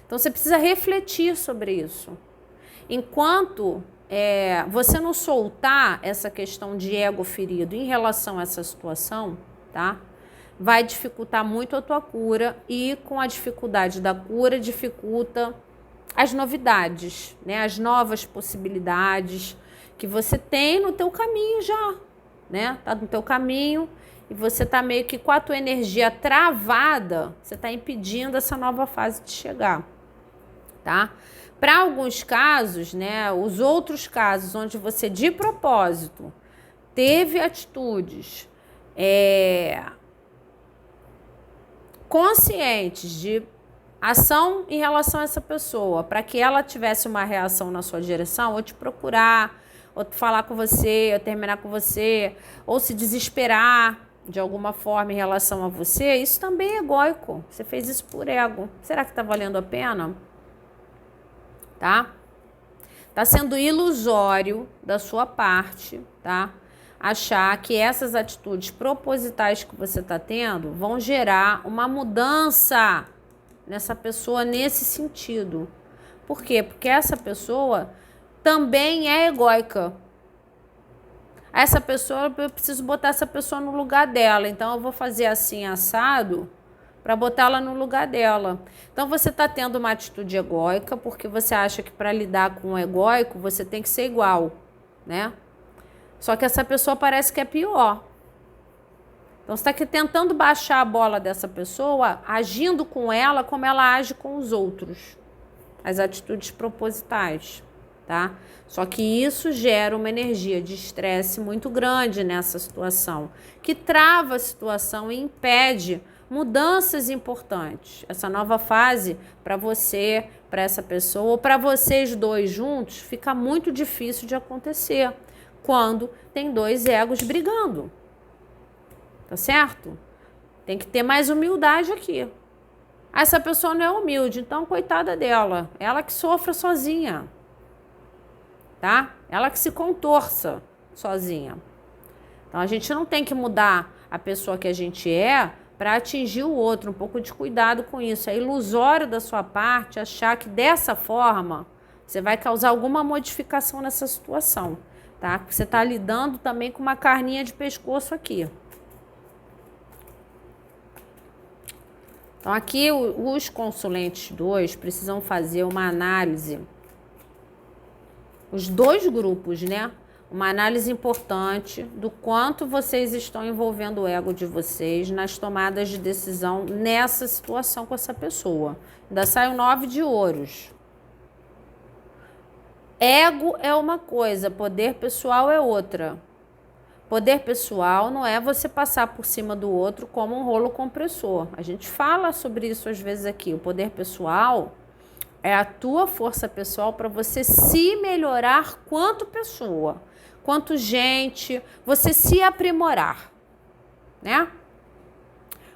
Então, você precisa refletir sobre isso. Enquanto você não soltar essa questão de ego ferido em relação a essa situação, tá? Vai dificultar muito a tua cura e com a dificuldade da cura dificulta as novidades, né? As novas possibilidades que você tem no teu caminho já, né? Tá no teu caminho e você tá meio que com a tua energia travada, você tá impedindo essa nova fase de chegar, tá? Para alguns casos, né, os outros casos onde você de propósito teve atitudes conscientes de ação em relação a essa pessoa, para que ela tivesse uma reação na sua direção, ou te procurar, ou falar com você, ou terminar com você, ou se desesperar de alguma forma em relação a você, isso também é egóico. Você fez isso por ego. Será que está valendo a pena? Tá? Tá sendo ilusório da sua parte, tá? Achar que essas atitudes propositais que você está tendo vão gerar uma mudança nessa pessoa nesse sentido. Por quê? Porque essa pessoa também é egóica. Essa pessoa, eu preciso botar essa pessoa no lugar dela. Então, eu vou fazer assim, assado, para botá-la no lugar dela. Então, você está tendo uma atitude egóica, porque você acha que para lidar com o egóico, você tem que ser igual, né? Só que essa pessoa parece que é pior. Então, você está tentando baixar a bola dessa pessoa, agindo com ela como ela age com os outros. As atitudes propositais, tá? Só que isso gera uma energia de estresse muito grande nessa situação, que trava a situação e impede mudanças importantes. Essa nova fase, para você, para essa pessoa, ou para vocês dois juntos, fica muito difícil de acontecer quando tem dois egos brigando. Tá certo? Tem que ter mais humildade aqui. Essa pessoa não é humilde, então coitada dela. Ela que sofra sozinha. Tá? Ela que se contorça sozinha. Então a gente não tem que mudar a pessoa que a gente é para atingir o outro. Um pouco de cuidado com isso. É ilusório da sua parte achar que dessa forma você vai causar alguma modificação nessa situação. Tá? Você está lidando também com uma carninha de pescoço aqui. Então, aqui os consulentes 2 precisam fazer uma análise. Os dois grupos, né? uma análise importante do quanto vocês estão envolvendo o ego de vocês nas tomadas de decisão nessa situação com essa pessoa. Ainda sai o 9 de ouros. Ego é uma coisa, poder pessoal é outra. Poder pessoal não é você passar por cima do outro como um rolo compressor. A gente fala sobre isso às vezes aqui. O poder pessoal é a tua força pessoal para você se melhorar quanto pessoa, quanto gente, você se aprimorar, né?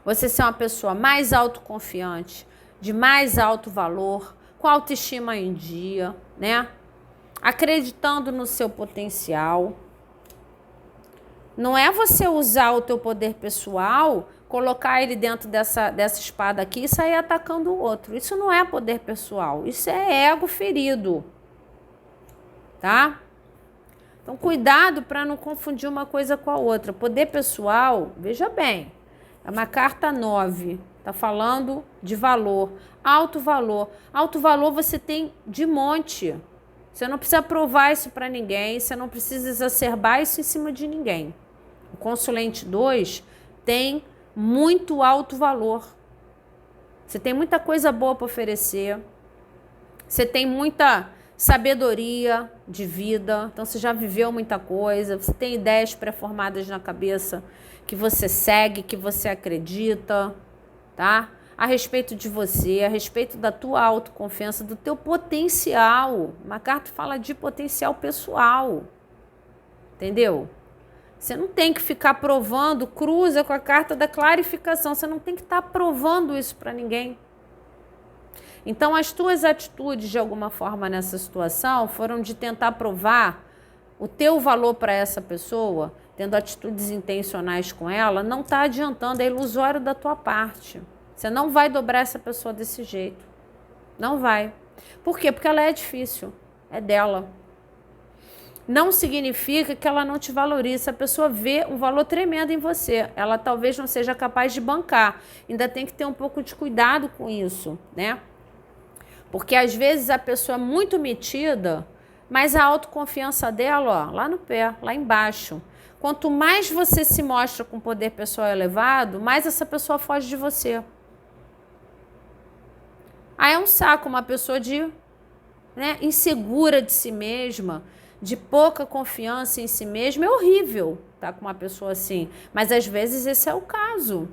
Você ser uma pessoa mais autoconfiante, de mais alto valor, com autoestima em dia, né? Acreditando no seu potencial. Não é você usar o teu poder pessoal, colocar ele dentro dessa espada aqui e sair atacando o outro. Isso não é poder pessoal, isso é ego ferido, tá? Então, cuidado para não confundir uma coisa com a outra. Poder pessoal, veja bem, é uma carta 9, tá falando de valor, alto valor. Alto valor você tem de monte. Você não precisa provar isso para ninguém, você não precisa exacerbar isso em cima de ninguém. O consulente 2 tem muito alto valor. Você tem muita coisa boa para oferecer. Você tem muita sabedoria de vida. Então você já viveu muita coisa. Você tem ideias pré-formadas na cabeça que você segue, que você acredita, tá? A respeito de você, a respeito da tua autoconfiança, do teu potencial. Uma carta fala de potencial pessoal. Entendeu? Você não tem que ficar provando, cruza com a carta da clarificação. Você não tem que estar provando isso para ninguém. Então, as tuas atitudes, de alguma forma, nessa situação, foram de tentar provar o teu valor para essa pessoa, tendo atitudes intencionais com ela, não está adiantando, é ilusório da tua parte. Você não vai dobrar essa pessoa desse jeito. Não vai. Por quê? Porque ela é difícil. É dela. Não significa que ela não te valoriza. A pessoa vê um valor tremendo em você. Ela talvez não seja capaz de bancar. Ainda tem que ter um pouco de cuidado com isso, né? Porque às vezes a pessoa é muito metida, mas a autoconfiança dela, ó, lá no pé, lá embaixo. Quanto mais você se mostra com poder pessoal elevado, mais essa pessoa foge de você. Aí é um saco uma pessoa insegura de si mesma, de pouca confiança em si mesma. É horrível estar com uma pessoa assim, mas às vezes esse é o caso.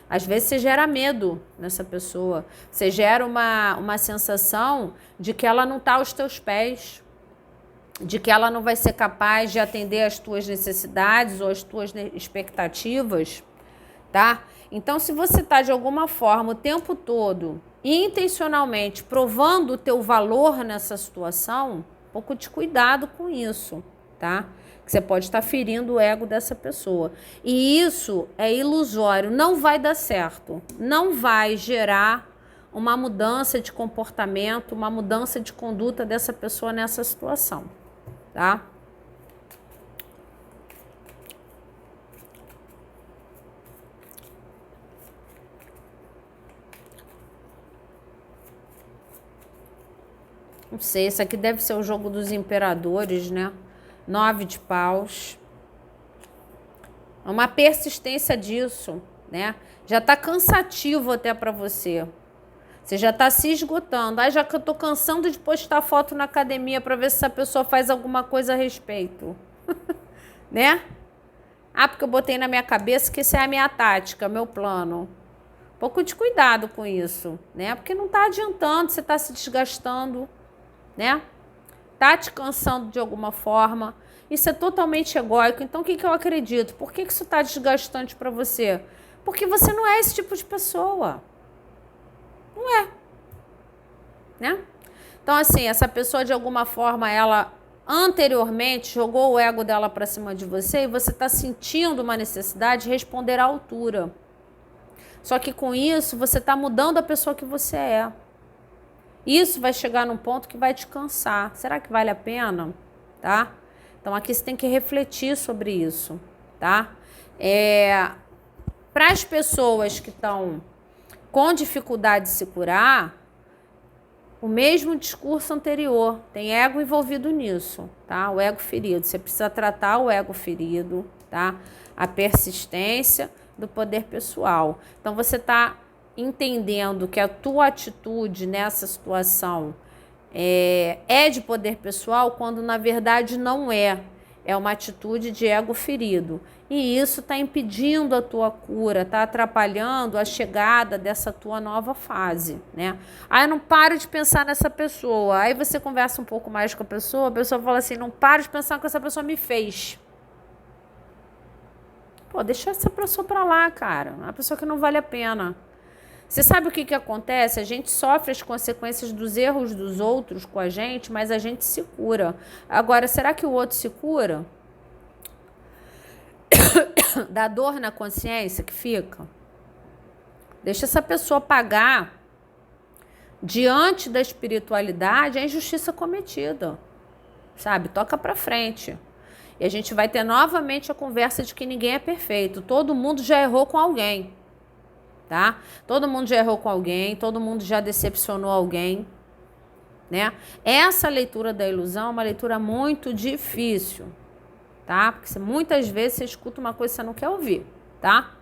Às vezes você gera medo nessa pessoa, você gera uma sensação de que ela não está aos teus pés, de que ela não vai ser capaz de atender às tuas necessidades ou às tuas expectativas, tá? Então, se você está de alguma forma o tempo todo, intencionalmente, provando o teu valor nessa situação, um pouco de cuidado com isso, tá? Que você pode estar ferindo o ego dessa pessoa. E isso é ilusório, não vai dar certo, não vai gerar uma mudança de comportamento, uma mudança de conduta dessa pessoa nessa situação, tá? Não sei, esse aqui deve ser o jogo dos imperadores, né? 9 de paus. É uma persistência disso, né? Já tá cansativo até para você. Você já tá se esgotando. Já que eu tô cansando de postar foto na academia para ver se essa pessoa faz alguma coisa a respeito. Né? Porque eu botei na minha cabeça que essa é a minha tática, meu plano. Um pouco de cuidado com isso, né? Porque não tá adiantando, você tá se desgastando, né? Tá te cansando de alguma forma. Isso é totalmente egóico. Então, o que eu acredito? Por que isso tá desgastante para você? Porque você não é esse tipo de pessoa. Não é. Né? Então, assim, essa pessoa, de alguma forma, ela anteriormente jogou o ego dela para cima de você e você tá sentindo uma necessidade de responder à altura. Só que com isso, você tá mudando a pessoa que você é. Isso vai chegar num ponto que vai te cansar. Será que vale a pena? Tá? Então, aqui você tem que refletir sobre isso, tá? Para as pessoas que estão com dificuldade de se curar, O mesmo discurso anterior, tem ego envolvido nisso, tá? O ego ferido, você precisa tratar o ego ferido, tá? A persistência do poder pessoal. Então, você está entendendo que a tua atitude nessa situação é de poder pessoal, quando na verdade não é. É uma atitude de ego ferido. E isso está impedindo a tua cura, está atrapalhando a chegada dessa tua nova fase, né? Aí eu não paro de pensar nessa pessoa. Aí você conversa um pouco mais com a pessoa fala assim, não paro de pensar no que essa pessoa me fez. Pô, deixa essa pessoa pra lá, cara. É uma pessoa que não vale a pena. Você sabe o que acontece? A gente sofre as consequências dos erros dos outros com a gente, mas a gente se cura. Agora, será que o outro se cura? Da dor na consciência que fica? Deixa essa pessoa pagar diante da espiritualidade a injustiça cometida. Sabe? Toca pra frente. E a gente vai ter novamente a conversa de que ninguém é perfeito. Todo mundo já errou com alguém. Tá? Todo mundo já errou com alguém, todo mundo já decepcionou alguém, né? Essa leitura da ilusão é uma leitura muito difícil, tá? Porque muitas vezes você escuta uma coisa que você não quer ouvir, tá?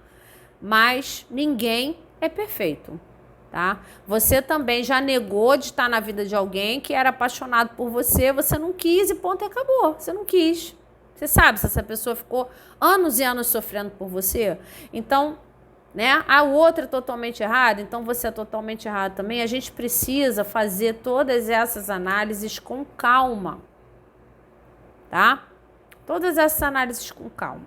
Mas ninguém é perfeito, tá? Você também já negou de estar na vida de alguém que era apaixonado por você, você não quis e ponto, e acabou. Você não quis. Você sabe se essa pessoa ficou anos e anos sofrendo por você? Então, né? A outra é totalmente errada, então você é totalmente errado também. A gente precisa fazer todas essas análises com calma, tá? Todas essas análises com calma.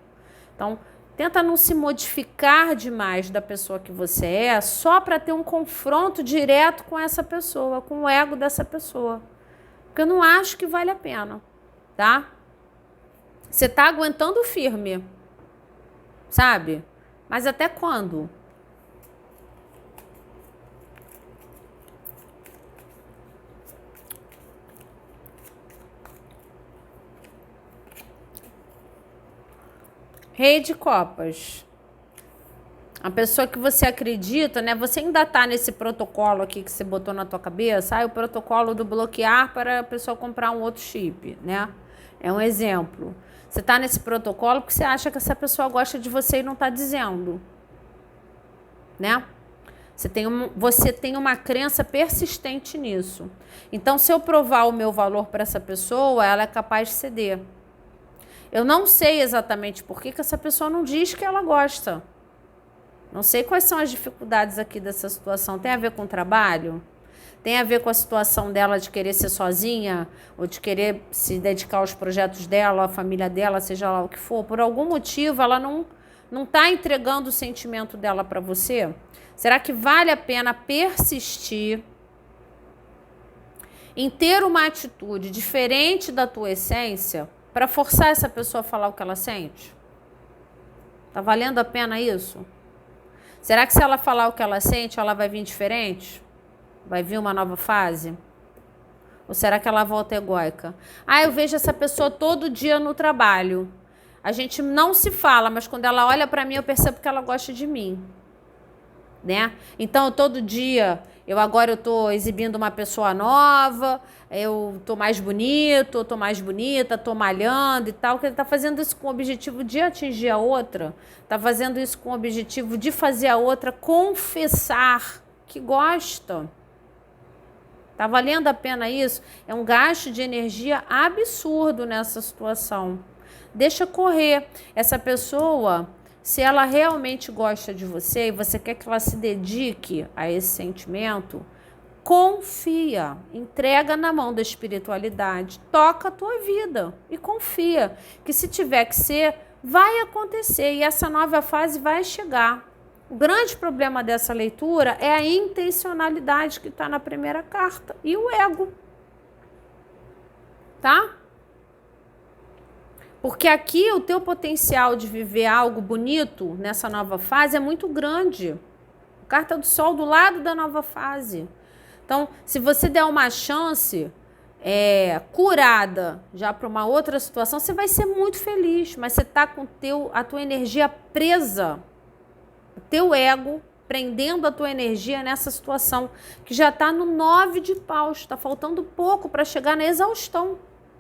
Então, tenta não se modificar demais da pessoa que você é, só para ter um confronto direto com essa pessoa, com o ego dessa pessoa. Porque eu não acho que vale a pena, tá? Você tá aguentando firme, sabe? Mas até quando? Rei de Copas. A pessoa que você acredita, né? Você ainda tá nesse protocolo aqui que você botou na tua cabeça. O protocolo do bloquear para a pessoa comprar um outro chip, né? É um exemplo. Você tá nesse protocolo porque você acha que essa pessoa gosta de você e não tá dizendo, né? Você tem uma crença persistente nisso. Então, se eu provar o meu valor para essa pessoa, ela é capaz de ceder. Eu não sei exatamente por que essa pessoa não diz que ela gosta. Não sei quais são as dificuldades aqui dessa situação. Tem a ver com o trabalho? Tem a ver com a situação dela de querer ser sozinha? Ou de querer se dedicar aos projetos dela, à família dela, seja lá o que for? Por algum motivo, ela não está entregando o sentimento dela para você? Será que vale a pena persistir em ter uma atitude diferente da tua essência para forçar essa pessoa a falar o que ela sente? Tá valendo a pena isso? Será que se ela falar o que ela sente, ela vai vir diferente? Vai vir uma nova fase? Ou será que ela volta egóica? Eu vejo essa pessoa todo dia no trabalho. A gente não se fala, mas quando ela olha para mim, eu percebo que ela gosta de mim. Né? Então, todo dia, agora eu tô exibindo uma pessoa nova, eu tô mais bonito, eu tô mais bonita, tô malhando e tal, que ele tá fazendo isso com o objetivo de atingir a outra, tá fazendo isso com o objetivo de fazer a outra confessar que gosta. Tá valendo a pena isso? É um gasto de energia absurdo nessa situação. Deixa correr. Essa pessoa, se ela realmente gosta de você e você quer que ela se dedique a esse sentimento, confia, entrega na mão da espiritualidade, toca a tua vida e confia que se tiver que ser, vai acontecer e essa nova fase vai chegar. O grande problema dessa leitura é a intencionalidade que está na primeira carta e o ego, tá? Porque aqui o teu potencial de viver algo bonito nessa nova fase é muito grande. Carta do Sol do lado da nova fase. Então, se você der uma chance curada já para uma outra situação, você vai ser muito feliz, mas você está com a tua energia presa, o teu ego prendendo a tua energia nessa situação, que já está no 9 de paus, está faltando pouco para chegar na exaustão.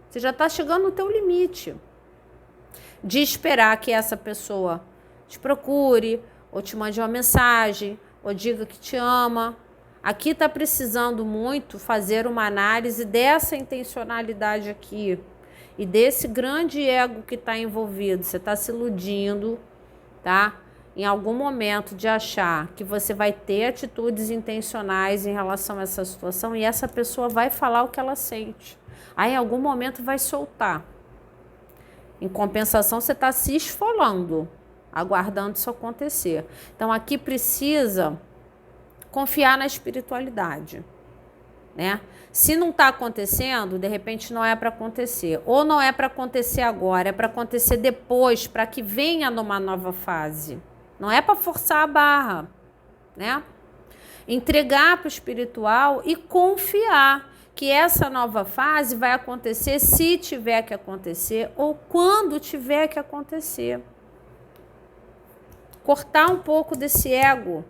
Você já está chegando no teu limite. De esperar que essa pessoa te procure, ou te mande uma mensagem, ou diga que te ama. Aqui está precisando muito fazer uma análise dessa intencionalidade aqui e desse grande ego que está envolvido. Você está se iludindo, tá? Em algum momento de achar que você vai ter atitudes intencionais em relação a essa situação e essa pessoa vai falar o que ela sente. Aí em algum momento vai soltar. Em compensação, você está se esfolando, aguardando isso acontecer. Então aqui precisa confiar na espiritualidade, né? Se não está acontecendo, de repente não é para acontecer. Ou não é para acontecer agora, é para acontecer depois, para que venha numa nova fase. Não é para forçar a barra, né? Entregar para o espiritual e confiar que essa nova fase vai acontecer se tiver que acontecer ou quando tiver que acontecer. Cortar um pouco desse ego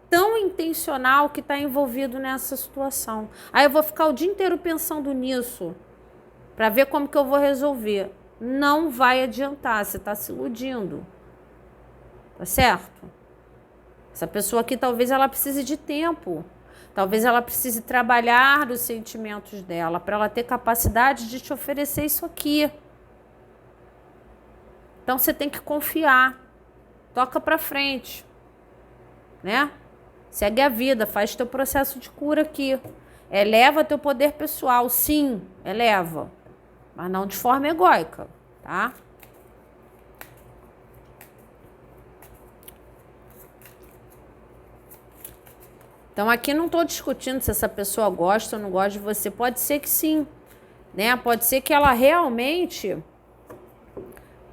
tão intencional que está envolvido nessa situação. Aí eu vou ficar o dia inteiro pensando nisso para ver como que eu vou resolver. Não vai adiantar, você está se iludindo. Tá certo? Essa pessoa aqui talvez ela precise de tempo. Talvez ela precise trabalhar os sentimentos dela para ela ter capacidade de te oferecer isso aqui. Então você tem que confiar. Toca para frente, né? Segue a vida, faz teu processo de cura aqui. Eleva teu poder pessoal, sim, eleva. Mas não de forma egóica, tá? Então aqui não estou discutindo se essa pessoa gosta ou não gosta de você. Pode ser que sim, né? Pode ser que ela realmente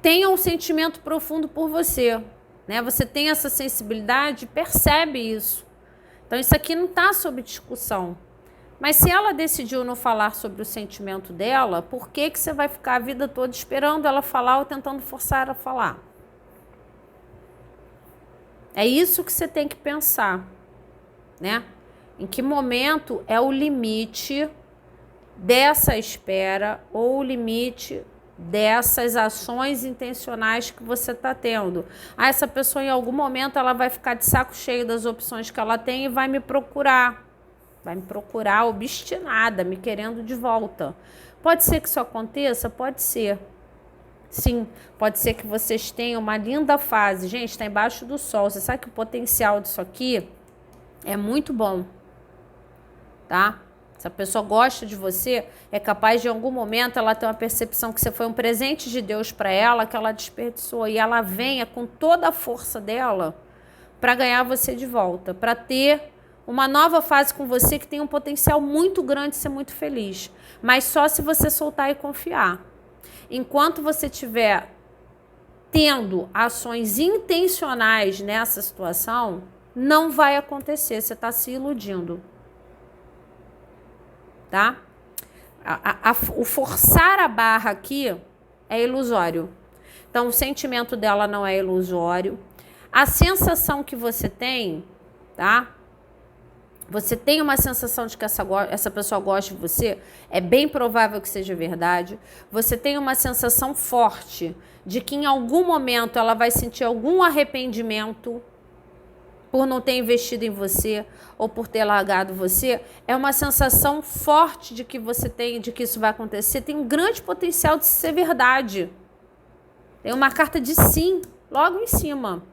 tenha um sentimento profundo por você, né? Você tem essa sensibilidade, percebe isso. Então isso aqui não está sob discussão. Mas se ela decidiu não falar sobre o sentimento dela, por que que você vai ficar a vida toda esperando ela falar ou tentando forçar ela a falar? É isso que você tem que pensar, né? Em que momento é o limite dessa espera ou o limite dessas ações intencionais que você está tendo. Ah, essa pessoa em algum momento ela vai ficar de saco cheio das opções que ela tem e vai me procurar. Vai me procurar obstinada, me querendo de volta. Pode ser que isso aconteça? Pode ser. Sim, pode ser que vocês tenham uma linda fase. Gente, está embaixo do sol. Você sabe que o potencial disso aqui é muito bom, tá? Se a pessoa gosta de você, é capaz de em algum momento ela ter uma percepção que você foi um presente de Deus para ela, que ela desperdiçou, e ela venha com toda a força dela para ganhar você de volta, para ter uma nova fase com você que tem um potencial muito grande de ser muito feliz. Mas só se você soltar e confiar. Enquanto você estiver tendo ações intencionais nessa situação, não vai acontecer, você está se iludindo. Tá? O forçar a barra aqui é ilusório. Então, o sentimento dela não é ilusório. A sensação que você tem, tá? Você tem uma sensação de que essa pessoa gosta de você, é bem provável que seja verdade. Você tem uma sensação forte de que em algum momento ela vai sentir algum arrependimento por não ter investido em você ou por ter largado você. É uma sensação forte de que você tem, de que isso vai acontecer. Tem um grande potencial de ser verdade. Tem uma carta de sim logo em cima.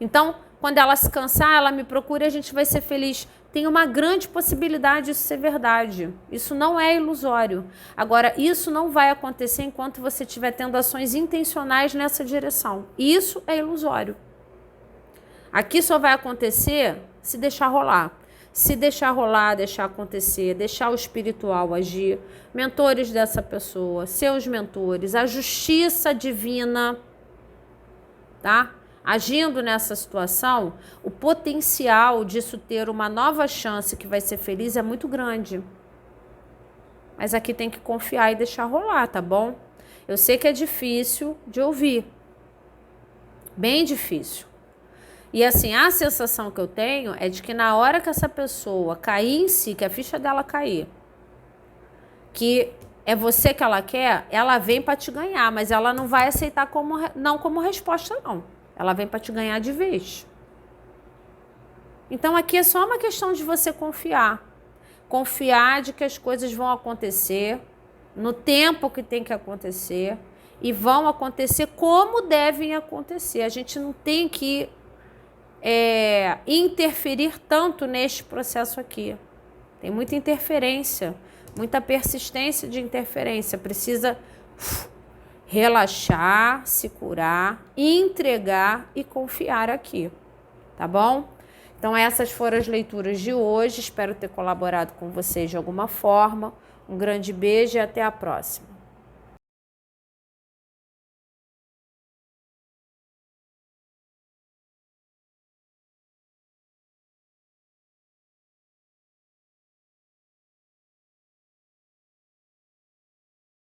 Então, quando ela se cansar, ela me procura e a gente vai ser feliz. Tem uma grande possibilidade disso ser verdade. Isso não é ilusório. Agora, isso não vai acontecer enquanto você estiver tendo ações intencionais nessa direção. Isso é ilusório. Aqui só vai acontecer se deixar rolar. Se deixar rolar, deixar acontecer, deixar o espiritual agir. Mentores dessa pessoa, seus mentores, a justiça divina, tá? Agindo nessa situação, o potencial disso ter uma nova chance que vai ser feliz é muito grande. Mas aqui tem que confiar e deixar rolar, tá bom? Eu sei que é difícil de ouvir. Bem difícil. E assim, a sensação que eu tenho é de que na hora que essa pessoa cair em si, que a ficha dela cair, que é você que ela quer, ela vem para te ganhar, mas ela não vai aceitar como resposta, não. Ela vem para te ganhar de vez. Então aqui é só uma questão de você confiar. Confiar de que as coisas vão acontecer no tempo que tem que acontecer e vão acontecer como devem acontecer. A gente não tem que interferir tanto neste processo aqui. Tem muita interferência, muita persistência de interferência. Precisa relaxar, se curar, entregar e confiar aqui, tá bom? Então essas foram as leituras de hoje. Espero ter colaborado com vocês de alguma forma. Um grande beijo e até a próxima.